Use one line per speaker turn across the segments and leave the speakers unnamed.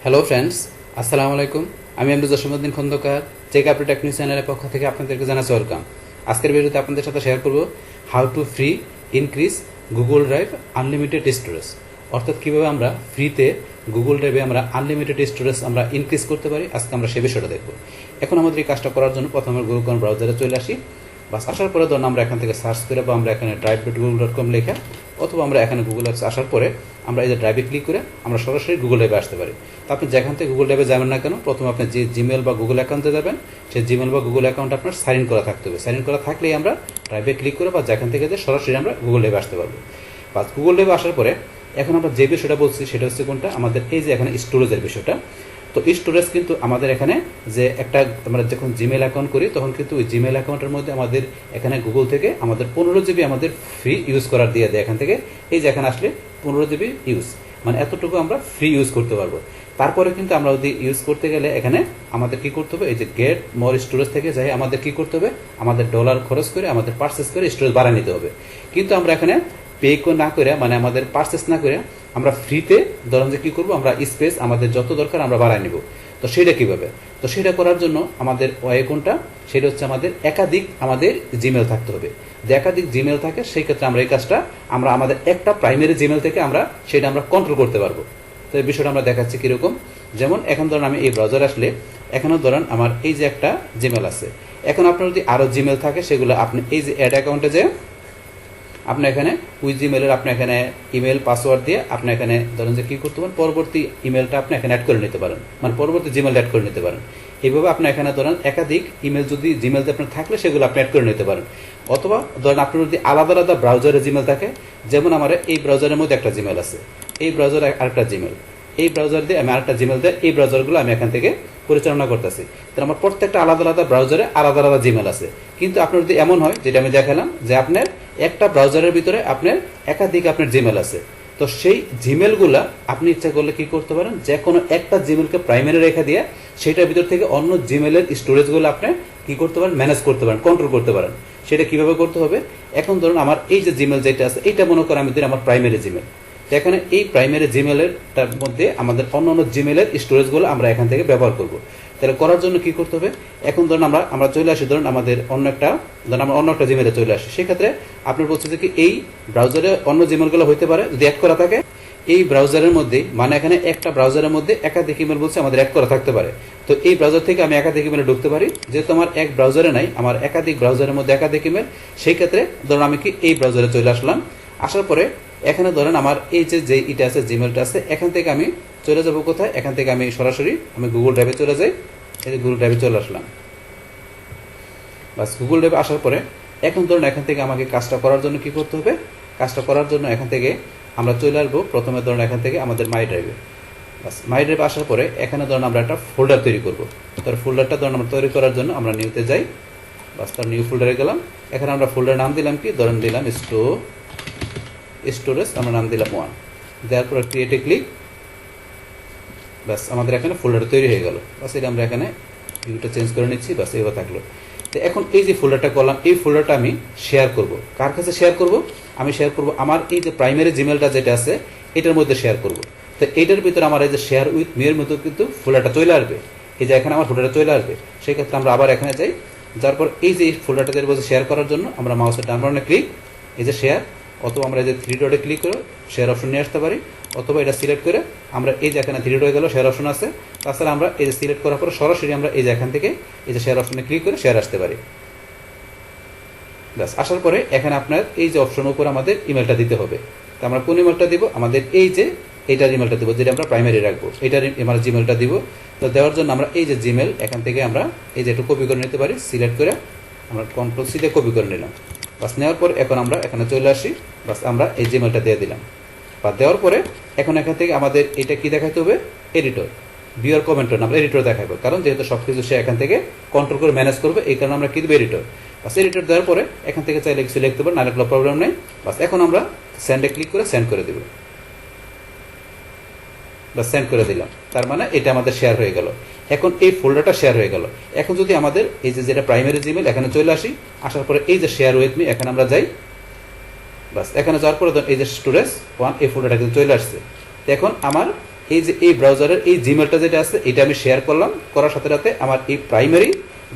Hello friends, আসসালামু আলাইকুম। আমি MD Jasimuddin Khandakar check update tech news চ্যানেলের পক্ষ থেকে আপনাদেরকে জানাচ্ছি ওয়েলকাম। আজকের ভিডিওতে আপনাদের সাথে শেয়ার করব how to free increase Google drive unlimited storage, অর্থাৎ কীভাবে আমরা ফ্রিতে গুগল ড্রাইভে আমরা আনলিমিটেড স্টোরেজ আমরা ইনক্রিজ করতে পারি। আজকে আমরা সে বিষয়টা দেখব। এখন আমাদের এই কাজটা করার জন্য প্রথমে গুগল ক্রোম ব্রাউজারে চলে আসি। বাস আসার পরে ধরুন আমরা এখান থেকে সার্চ করে বা আমরা এখানে drive.google.com লেখা অথবা আমরা এখানে গুগল অ্যাপস আসার পরে আমরা এই যে ড্রাইভে ক্লিক করে আমরা সরাসরি গুগল ড্রাইভে আসতে পারি। তো আপনি যেখান থেকে গুগল ড্রাইভে যাবেন না কেন, প্রথমে আপনি যে জিমেল বা গুগল অ্যাকাউন্টে যাবেন, সেই জিমেল বা গুগল অ্যাকাউন্ট আপনার সাইন ইন করা থাকতে হবে। সাইন ইন করা থাকলেই আমরা ড্রাইভে ক্লিক করে বা যেখান থেকে যে সরাসরি আমরা গুগল ড্রাইভে আসতে পারবো। বাস গুগল ড্রাইভে আসার পরে এখন আমরা যে বিষয়টা বলছি সেটা হচ্ছে কোনটা, আমাদের এই যে এখানে স্টোরেজের বিষয়টা। তো স্টোরেজ কিন্তু আমাদের এখানে যে একটা আমরা যখন জিমেল অ্যাকাউন্ট করি তখন কিন্তু ওই জিমেল অ্যাকাউন্টের মধ্যে আমাদের এখানে গুগল থেকে আমাদের 15 জিবি আমাদের ফ্রি ইউজ করার দিয়ে দেয়। এখান থেকে এই যে এখানে আসলে 15 জিবি ইউজ, মানে এতটুকু আমরা ফ্রি ইউজ করতে পারবো। তারপরে কিন্তু আমরা যদি ইউজ করতে গেলে এখানে আমাদের কি করতে হবে, এই যে গেট মোর স্টোরেজ থেকে যাই আমাদের কি করতে হবে, আমাদের ডলার খরচ করে আমাদের পারচেস করে স্টোরেজ বাড়ায় নিতে হবে। কিন্তু আমরা এখানে পে না করে, মানে আমাদের পারচেস না করে আমরা ফ্রিতে ধরুন যে কী করবো, আমরা স্পেস আমাদের যত দরকার আমরা বাড়ায় নিব। তো সেটা কীভাবে, তো সেটা করার জন্য আমাদের ওয়ে কোনটা, সেটা হচ্ছে আমাদের একাধিক আমাদের জিমেল থাকতে হবে। যে একাধিক জিমেল থাকে সেই ক্ষেত্রে আমরা এই কাজটা আমরা আমাদের একটা প্রাইমারি জিমেল থেকে আমরা সেটা আমরা কন্ট্রোল করতে পারবো। তো এই বিষয়টা আমরা দেখাচ্ছি কীরকম। যেমন এখন ধরুন আমি এই ব্রাউজার আসলে এখানেও ধরুন আমার এই যে একটা জিমেল আছে। এখন আপনার যদি আরও জিমেল থাকে সেগুলো আপনি এই যে অ্যাড অ্যাকাউন্টে যে আপনি এখানে ওই জিমেলের আপনি এখানে ইমেল পাসওয়ার্ড দিয়ে আপনি এখানে ধরুন যে কী করতে পারেন, পরবর্তী ইমেলটা আপনি এখানে অ্যাড করে নিতে পারেন, মানে পরবর্তী জিমেল অ্যাড করে নিতে পারেন। এইভাবে আপনি এখানে ধরেন একাধিক ইমেল যদি জিমেলতে আপনার থাকলে সেগুলো আপনি অ্যাড করে নিতে পারেন। অথবা ধরেন আপনার যদি আলাদা আলাদা ব্রাউজারে জিমেল থাকে, যেমন আমার এই ব্রাউজারের মধ্যে একটা জিমেল আছে, এই ব্রাউজারে আরেকটা জিমেল, এই ব্রাউজার দিয়ে আমি আরেকটা জিমেল দিয়ে এই ব্রাউজারগুলো আমি এখান থেকে পরিচালনা করতেছি। তাহলে আমার প্রত্যেকটা আলাদা আলাদা ব্রাউজারে আলাদা আলাদা জিমেল আছে। কিন্তু আপনার যদি এমন হয়, যেটা আমি দেখালাম, যে আপনার একটা ব্রাউজারের ভিতরে আপনার একাধিক আপনার জিমেল আছে, তো সেই জিমেলগুলা আপনি ইচ্ছা করলে কি করতে পারেন, যে কোনো একটা জিমেলকে প্রাইমারি রেখে দিয়ে সেটার ভিতর থেকে অন্য জিমেলের স্টোরেজগুলো আপনি কি করতে পারেন, ম্যানেজ করতে পারেন, কন্ট্রোল করতে পারেন। সেটা কিভাবে করতে হবে, এখন ধরুন আমার এই যে জিমেল যেটা আছে এইটা মনে করেন আমি আমার প্রাইমারি জিমেল। এখানে এই প্রাইমারি জিমেলের তার মধ্যে আমাদের অন্য অন্য জিমেলের স্টোরেজগুলো আমরা এখান থেকে ব্যবহার করব। তাহলে করার জন্য কি করতে হবে, এখন ধরুন আমরা চলে আসি, ধরুন আমাদের আমরা অন্য একটা জিমেলে চলে আসি। সেক্ষেত্রে আপনার বলছে যে কি এই ব্রাউজারে অন্য জিমেলগুলো হইতে পারে যদি অ্যাড করা থাকে এই ব্রাউজারের মধ্যে, মানে এখানে একটা ব্রাউজারের মধ্যে একাধিক ইমেল বলছে আমাদের অ্যাড করা থাকতে পারে। তো এই ব্রাউজার থেকে আমি একাধিক ইমেলে ঢুকতে পারি, যেহেতু আমার এক ব্রাউজারে নাই, আমার একাধিক ব্রাউজারের মধ্যে একাধিক ইমেল। সেই ক্ষেত্রে ধরুন আমি কি এই ব্রাউজারে চলে আসলাম। আসার পরে এখানে ধরেন আমার এই যে ইটা আছে, জিমেলটা আছে, এখান থেকে আমি চলে যাব কোথায়, এখান থেকে আমি সরাসরি আমি গুগল ড্রাইভে চলে যাই। এই যে গুগল ড্রাইভে চলে আসলাম। বাস গুগল ড্রাইভে আসার পরে এখন ধরুন এখান থেকে আমাকে কাজটা করার জন্য কি করতে হবে, কাজটা করার জন্য এখান থেকে আমরা চলে আসবো প্রথমে ধরুন এখান থেকে আমাদের মাই ড্রাইভে। বাস মাই ড্রাইভে আসার পরে এখানে ধরুন আমরা একটা ফোল্ডার তৈরি করবো। তার ফোল্ডারটা ধরুন আমরা তৈরি করার জন্য আমরা নিউতে যাই। বাস তার নিউ ফোল্ডারে গেলাম। এখানে আমরা ফোল্ডার নাম দিলাম কি, ধরুন দিলাম স্টোরেজ, আমরা নাম দিলাম 1। দেওয়ার পর ক্রিয়েটে ক্লিক। বাস আমাদের এখানে ফোল্ডার তৈরি হয়ে গেল। বাস এটা আমরা এখানে ভিউটা চেঞ্জ করে নিচ্ছি। বাস এবার থাকলো। তো এখন এই যে ফোল্ডারটা করলাম, এই ফোল্ডারটা আমি শেয়ার করব। কার কাছে শেয়ার করব, আমি শেয়ার করব আমার এই যে প্রাইমারি জিমেলটা যেটা আছে এটার মধ্যে শেয়ার করব। তো এইটার ভিতরে আমার এই যে শেয়ার উইথ মেয়ের মতো কিন্তু ফোল্ডারটা চলে আসবে। এই যে এখানে আমার ফোল্ডারটা চলে আসবে। সেই ক্ষেত্রে আমরা আবার এখানে যাই, যার পর এই যে ফোল্ডারটা বলছে শেয়ার করার জন্য আমরা মাউসের ডান বাটনে ক্লিক, এই যে শেয়ার, অথবা আমরা এই যে 3 ডটে ক্লিক করে শেয়ার অপশন নিয়ে আসতে পারি, অথবা এটা সিলেক্ট করে আমরা এই যে এখানে 3 ডট হয়ে গেল শেয়ার অপশন আছে, তাছাড়া আমরা এই যে সিলেক্ট করার পর সরাসরি আমরা এই যে এখান থেকে এই যে শেয়ার অপশনে ক্লিক করে শেয়ার আসতে পারি। ব্যাস আসার পরে এখানে আপনার এই যে অপশনের উপর আমাদের ইমেলটা দিতে হবে। তো আমরা কোন ইমেলটা দিব, আমাদের এই যে এইটার ইমেলটা দিব, যেটা আমরা প্রাইমারি রাখবো, এইটার আমার জিমেলটা দিব। তো দেওয়ার জন্য আমরা এই যে জিমেল এখান থেকে আমরা এই যে একটু কপি করে নিতে পারি, সিলেক্ট করে আমরা কন্ট্রোল সি দিয়ে কপি করে নিলাম। বাস নেওয়ার পর এখন আমরা এখানে চলে আসি। বাস আমরা এই জিমেলটা দিয়ে দিলাম। বা দেওয়ার পরে এখন এখান থেকে আমাদের এটা কি দেখাতে হবে, এডিটর, ভিউয়ার কমেন্টর, আমরা এডিটর দেখাবো, কারণ যেহেতু সবকিছু সে এখান থেকে কন্ট্রোল করে ম্যানেজ করবে, এই কারণে আমরা কি দেবো, এডিটর। বাস এডিটর দেওয়ার পরে এখান থেকে চাইলে কিছু লিখতে পারেন, নাহলে কোনো প্রবলেম নেই। বাস এখন আমরা সেন্ডে ক্লিক করে সেন্ড করে দেবো। বা সেন্ড করে দিলাম, তার মানে এটা আমাদের শেয়ার হয়ে গেল। এখন এই ফোল্ডারটা শেয়ার হয়ে গেল। এখন যদি আমাদের এই যে যেটা প্রাইমারি জিমেল এখানে চলে আসি, আসার পরে এই যে শেয়ার উইথ মি এখানে আমরা যাই। বাস এখানে যাওয়ার পরে এই যে স্টোরেজ 1 এই ফোল্ডারটা কিন্তু চলে আসছে। এখন আমার এই যে এই ব্রাউজারের এই জিমেলটা যেটা আছে এটা আমি শেয়ার করলাম, করার সাথে সাথে আমার এই প্রাইমারি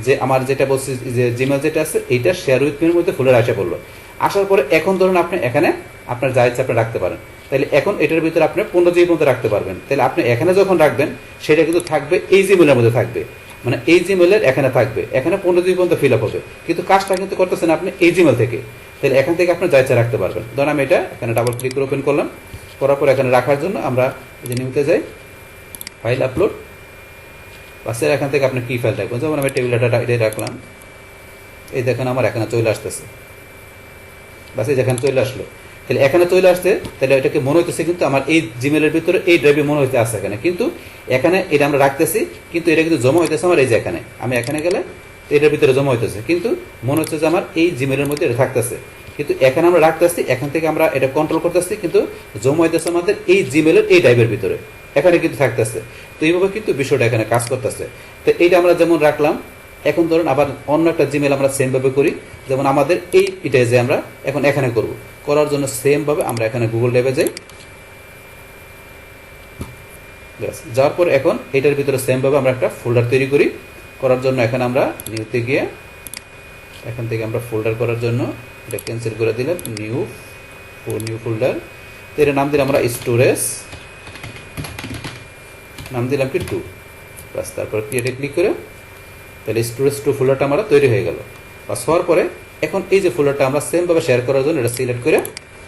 যে আমার যেটা বলছি যে জিমেল যেটা আছে এইটা শেয়ার উইথ মির মধ্যে ফুলের আসা পড়লো। আসার পরে এখন ধরুন আপনি এখানে আপনার যা ইচ্ছা আপনি রাখতে পারেন। তাহলে এখন এটার ভিতরে আপনি 15 জিবি মধ্যে রাখতে পারবেন। তাহলে আপনি এখানে যখন রাখবেন সেটা কিন্তু থাকবে এই জিমেলের মধ্যে থাকবে, মানে এই জিমেলের এখানে থাকবে, এখানে 15 জিবি পর্যন্ত ফিল আপ হবে, কিন্তু কাজটা কিন্তু করতেছেন আপনি এই জিমেল থেকে। তাহলে এখান থেকে আপনি যা ইচ্ছা রাখতে পারবেন। ধরুন আমি এটা এখানে ডাবল ক্লিক করে ওপেন করলাম, করার পর এখানে রাখার জন্য আমরা যে নিউতে যাই, ফাইল আপলোড, বাসের এখান থেকে আপনি কি ফাইল রাখবেন, যেমন আমি টেবিল ডাটা এটাই রাখলাম। এই দেখেন আমার এখানে চলে আসতেছে, বাস এই যেখানে চলে আসলো। তাহলে এখানে চলে আসছে, তাহলে এটাকে মনে হইতেছে কিন্তু আমার এই জিমেলের ভিতরে এই ড্রাইভে মনে হইতে আছে এখানে, কিন্তু এখানে এটা আমরা রাখতেছি, কিন্তু এটা কিন্তু জমা হইতেছে আমার এই যে এখানে। আমি এখানে গেলে এটার ভিতরে জমা হইতেছে, কিন্তু মনে হচ্ছে যে আমার এই জিমেলের মধ্যে এটা থাকতেছে, কিন্তু এখানে আমরা রাখতেছি, এখান থেকে আমরা এটা কন্ট্রোল করতেছি, কিন্তু জমা হইতেছে আমাদের এই জিমেলের এই ড্রাইভের ভিতরে, এখানে কিন্তু থাকতেছে। তো এইভাবে কিন্তু বিষয়টা এখানে কাজ করতেছে। তো এইটা আমরা যেমন রাখলাম, এখন ধরুন আবার অন্য একটা জিমেল আমরা সেম ভাবে করি, যেমন আমাদের এই এটা যে আমরা এখন এখানে করব, করার জন্য সেম ভাবে আমরা এখানে গুগল ড্রাইভে যাই, যাওয়ার পর এখন এটার ভিতরে সেম ভাবে আমরা একটা ফোল্ডার তৈরি করি। করার জন্য এখানে আমরা নিউতে গিয়ে এখান থেকে আমরা ফোল্ডার করার জন্য এটা ক্যান্সেল করে দিলাম, নিউ ফোল্ডার। তো এর নাম দিলাম আমরা স্টোরেজ, নাম দিলাম কি 2, বাস তারপর ক্রিয়েটে ক্লিক করে তাহলে স্টোরেজ 2 ফোল্ডারটা আমরা তৈরি হয়ে গেল। বাস হওয়ার পরে এখন এই যে ফোল্ডারটা আমরা সেম ভাবে শেয়ার করার জন্য এটা সিলেক্ট করে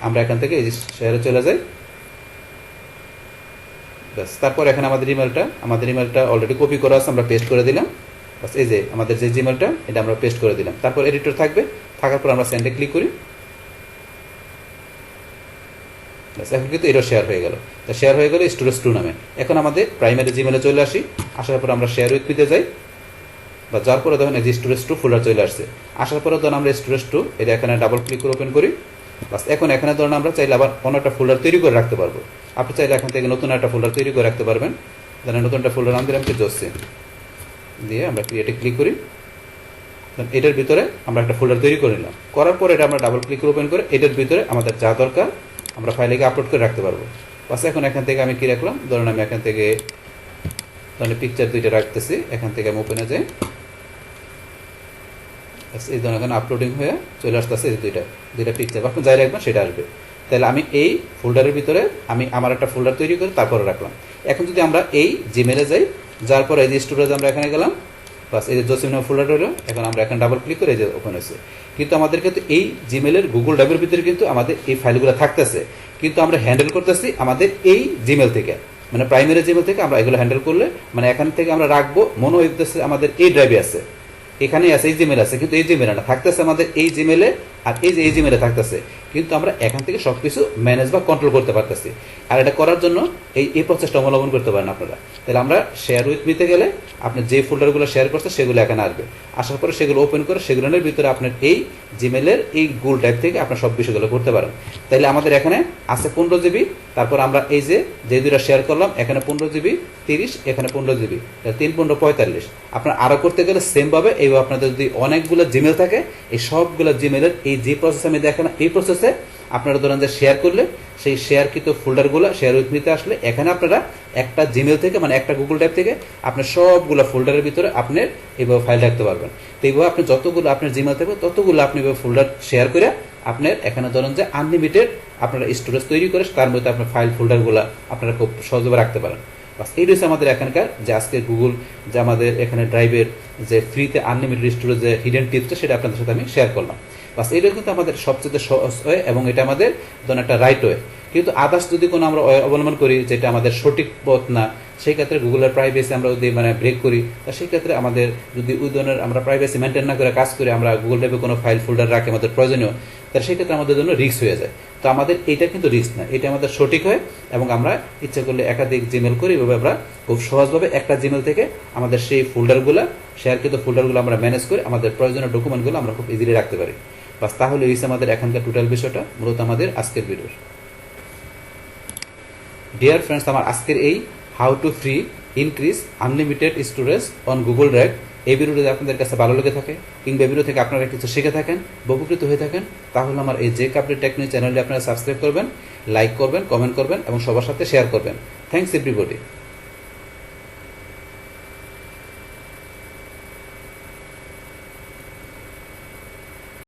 আমরা এখান থেকে এই যে শেয়ারে চলে যাই। বাস তারপর এখানে আমাদের ইমেলটা অলরেডি কপি করা আছে, আমরা পেস্ট করে দিলাম। বাস এই যে আমাদের যে জিমেলটা এটা আমরা পেস্ট করে দিলাম। তারপর এডিটর থাকবে, থাকার পর আমরা সেন্ডে ক্লিক করি। বাস এখন কিন্তু এটা শেয়ার হয়ে গেল। তো শেয়ার হয়ে গেল স্টোরেজ 2 নামে। এখন আমাদের প্রাইমারি জিমেলে চলে আসি, আসার পর আমরা শেয়ার উইথ মিতে যাই, বা যার পরে দেখুন এই যে স্টোরেজ 2 ফোল্ডার চলে আসছে। আসার পরে ধরুন আমরা স্টোরেজ 2 এটা এখানে ডাবল ক্লিক করে ওপেন করি। বাস এখন এখানে ধরুন আমরা চাইলে আবার অন্য একটা ফোল্ডার তৈরি করে রাখতে পারবো। আপনি চাইলে এখান থেকে নতুন একটা ফোল্ডার তৈরি করে রাখতে পারবেন। ধরেন নতুন একটা ফোল্ডার নাম দিলাম কি জোসে, দিয়ে আমরা ক্রিয়েটে ক্লিক করি। এটার ভিতরে আমরা একটা ফোল্ডার তৈরি করে নিলাম। করার পর এটা আমরা ডাবল ক্লিক করে ওপেন করে এটার ভিতরে আমাদের যা দরকার আমরা ফাইলে আপলোড করে রাখতে পারবো। বাস এখন এখান থেকে আমি কি রাখলাম, ধরুন আমি এখান থেকে তাহলে পিকচার 2টা রাখতেছি, এখান থেকে আমি ওপেনে যাই। এই ধরনের এখানে আপলোডিং হয়ে চলে আসতেছে এই দুইটা পিকচার, আপনি যাই রাখবেন সেটা আসবে। তাহলে আমি এই ফোল্ডারের ভিতরে আমি আমার একটা ফোল্ডার তৈরি করে তারপরে রাখলাম। এখন যদি আমরা এই জিমেলে যাই, যার পর এই যে স্টোরেজ আমরা এখানে গেলাম, বাস এই যে জোসিম নামে ফোল্ডার হলো, এখন আমরা এখানে ডাবল ক্লিক করে এই যে ওপেন হয়েছে। কিন্তু আমাদের কিন্তু এই জিমেলের গুগল ড্রাইভের ভিতরে কিন্তু আমাদের এই ফাইলগুলো থাকতেছে, কিন্তু আমরা হ্যান্ডেল করতেছি আমাদের এই জিমেল থেকে, মানে প্রাইমারি জিমেল থেকে আমরা এগুলো হ্যান্ডেল করলে, মানে এখান থেকে আমরা রাখবো মনে হইতেছে আমাদের এই ড্রাইভে আছে, এখানেই আছে, এই জিমেল আছে, কিন্তু এই জিমেলে না, থাকতেছে আমাদের এই জিমেলে, আর এই যে এই জিমেলে থাকতেছে, কিন্তু আমরা এখান থেকে সবকিছু ম্যানেজ বা কন্ট্রোল করতে পারতেছি। আর এটা করার জন্য এই প্রসেসটা অবলম্বন করতে পারেন আপনারা। তাহলে আমরা শেয়ার উইথ মিতে গেলে আপনি যে ফোল্ডারগুলো শেয়ার করছে সেগুলো এখানে আসবে, আসার পরে সেগুলো ওপেন করে সেগুলোর ভিতরে আপনার এই জিমেলের এই গুগল ড্রাইভ থেকে আপনার সব বিষয়গুলো করতে পারেন। তাহলে আমাদের এখানে আছে 15 জিবি, তারপর আমরা এই যে দুইটা শেয়ার করলাম, এখানে 15 জিবি 30, এখানে 15 জিবি, 3 15 45। আপনার আরও করতে গেলে সেমভাবে এইভাবে আপনাদের যদি অনেকগুলো জিমেল থাকে, এই সবগুলো জিমেলের এই যে প্রসেস আমি দেখেন, এই প্রসেসে আপনারা ধরেন যে শেয়ার করলে সেই শেয়ারকৃত ফোল্ডারগুলো শেয়ার উইথ মিতে আসলে এখানে আপনারা একটা জিমেল থেকে, মানে একটা গুগল ড্রাইভ থেকে আপনার সবগুলো ফোল্ডারের ভিতরে আপনি এইভাবে ফাইল রাখতে পারবেন। তো এইভাবে আপনি যতগুলো আপনার জিমেল থাকবে ততগুলো আপনি এইভাবে ফোল্ডার শেয়ার করে আপনার এখানে ধরেন যে আনলিমিটেড আপনারা স্টোরেজ তৈরি করে তার মধ্যে আপনার ফাইল ফোল্ডারগুলো আপনারা খুব সহজভাবে রাখতে পারেন। বাস এই রয়েছে আমাদের এখানকার যে আজকে গুগল যে আমাদের এখানে ড্রাইভের যে ফ্রিতে আনলিমিটেড স্টোরেজ যে হিডেন টিপসটা সেটা আপনাদের সাথে আমি শেয়ার করলাম। বাস এটা কিন্তু আমাদের সবচেয়ে সহজ ওয়ে এবং এটা আমাদের ধরুন একটা রাইট ওয়ে। কিন্তু আদার্স যদি কোনো আমরা অবলম্বন করি যেটা আমাদের সঠিক পথ না, সেই ক্ষেত্রে গুগলের প্রাইভেসি আমরা যদি মানে ব্রেক করি, তা সেই ক্ষেত্রে আমাদের যদি ওই ধরনের আমরা প্রাইভেসি মেনটেন না করে কাজ করি, আমরা গুগল ড্রাইভে কোনো ফাইল ফোল্ডার রাখি আমাদের প্রয়োজনীয়, তাহলে সেই ক্ষেত্রে আমাদের জন্য রিস্ক হয়ে যায়। তো আমাদের এটা কিন্তু রিস্ক না, এটা আমাদের সঠিক হয় এবং আমরা ইচ্ছা করলে একাধিক জিমেল করি, এভাবে আমরা খুব সহজভাবে একটা জিমেল থেকে আমাদের সেই ফোল্ডারগুলো শেয়ারকৃত ফোল্ডারগুলো আমরা ম্যানেজ করে আমাদের প্রয়োজনীয় ডকুমেন্টগুলো আমরা খুব ইজিলি রাখতে পারি। বাস তাহলে এই আমাদের এখানকার টোটাল বিষয়টা মূলত আমাদের আজকের ভিডিওর। ডিয়ার ফ্রেন্ডস, আমার আজকের এই how to free increase unlimited storage on Google drive এই ভিডিওটি যদি আপনাদের কাছে ভালো লেগে থাকে কিংবা এই ভিডিও থেকে আপনারা কিছু শিখে থাকেন বা উপকৃত হয়ে থাকেন, তাহলে আমার এই যে কাপড়ের টেকনিক চ্যানেলটি আপনারা সাবস্ক্রাইব করবেন, লাইক করবেন, কমেন্ট করবেন এবং সবার সাথে শেয়ার করবেন। Thanks everybody.